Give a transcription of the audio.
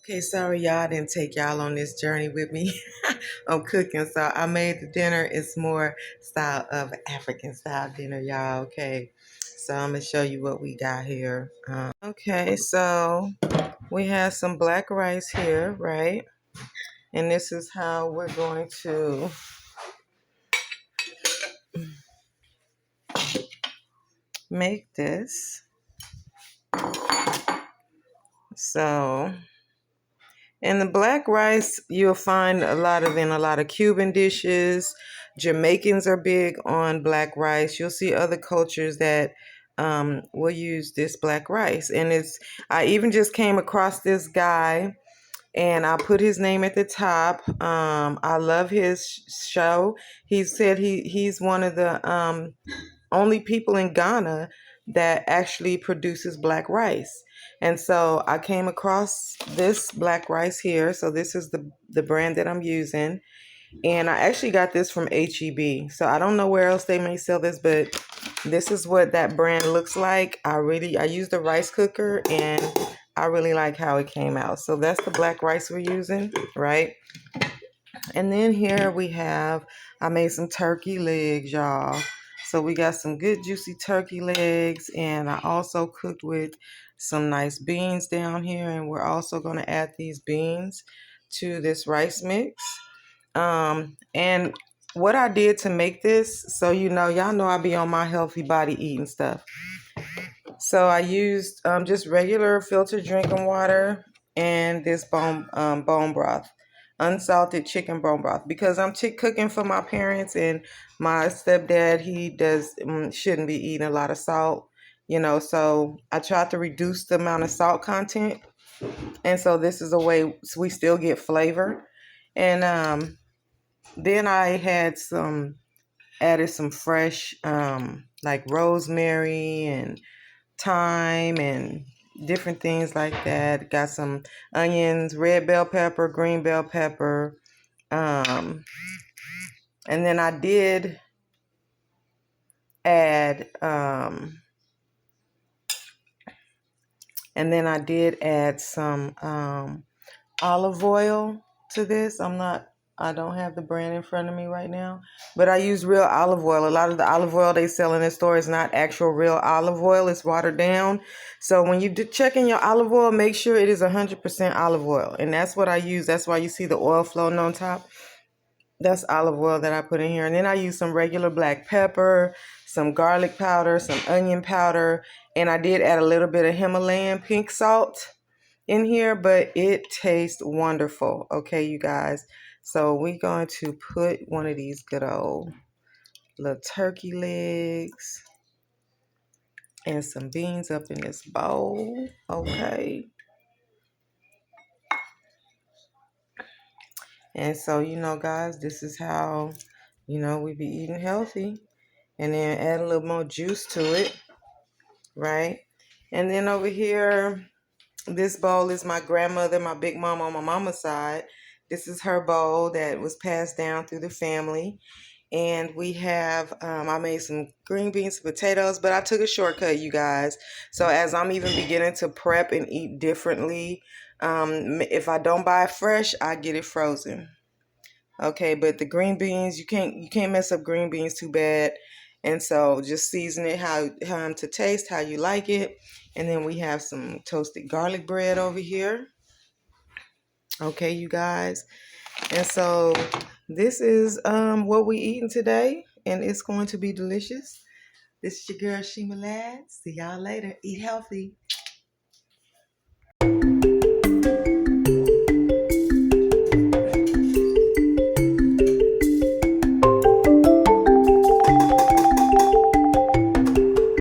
Okay, sorry y'all I didn't take y'all on this journey with me. I'm cooking, so I made the dinner. It's more style of African style dinner, y'all. Okay, so I'm gonna show you what we got here. Okay, so we have some black rice here, right? And this is how we're going to make this. So, and the black rice you'll find in a lot of Cuban dishes. Jamaicans are big on black rice. You'll see other cultures that will use this black rice. And I even just came across this guy and I put his name at the top. I love his show. He said he's one of the only people in Ghana that actually produces black rice. And so I came across this black rice here. So this is the brand that I'm using. And I actually got this from HEB. So I don't know where else they may sell this, but this is what that brand looks like. I used a rice cooker and I really like how it came out. So that's the black rice we're using, right? And then here I made some turkey legs, y'all. So we got some good juicy turkey legs, and I also cooked with some nice beans down here, and we're also going to add these beans to this rice mix. And what I did to make this, so y'all know I be on my healthy body eating stuff. So I used just regular filtered drinking water and this bone broth, unsalted chicken bone broth, because I'm cooking for my parents, and my stepdad, he shouldn't be eating a lot of salt, so I tried to reduce the amount of salt content, and so this is a way we still get flavor. And then I added some fresh like rosemary and thyme and different things like that. Got some onions, red bell pepper, green bell pepper. And then I did add some olive oil to this. I don't have the brand in front of me right now, but I use real olive oil. A lot of the olive oil they sell in the store is not actual real olive oil. It's watered down. So when you check in your olive oil, make sure it is 100% olive oil. And that's what I use. That's why you see the oil floating on top. That's olive oil that I put in here. And then I use some regular black pepper, some garlic powder, some onion powder, and I did add a little bit of Himalayan pink salt in here, but it tastes wonderful. Okay, you guys. So we're going to put one of these good old little turkey legs and some beans up in this bowl. Okay. And so, guys, this is how, we be eating healthy. And then add a little more juice to it, right? And then over here, this bowl is my grandmother, my big mom on my mama's side. This is her bowl that was passed down through the family. And we have, I made some green beans, potatoes, but I took a shortcut, you guys. So as I'm even beginning to prep and eat differently, if I don't buy it fresh, I get it frozen. Okay, but the green beans, you can't mess up green beans too bad. And so just season it how to taste, how you like it. And then we have some toasted garlic bread over here. Okay, you guys. And so this is what we eating today, and it's going to be delicious. This is your girl Shima Ladd. See y'all later. Eat healthy.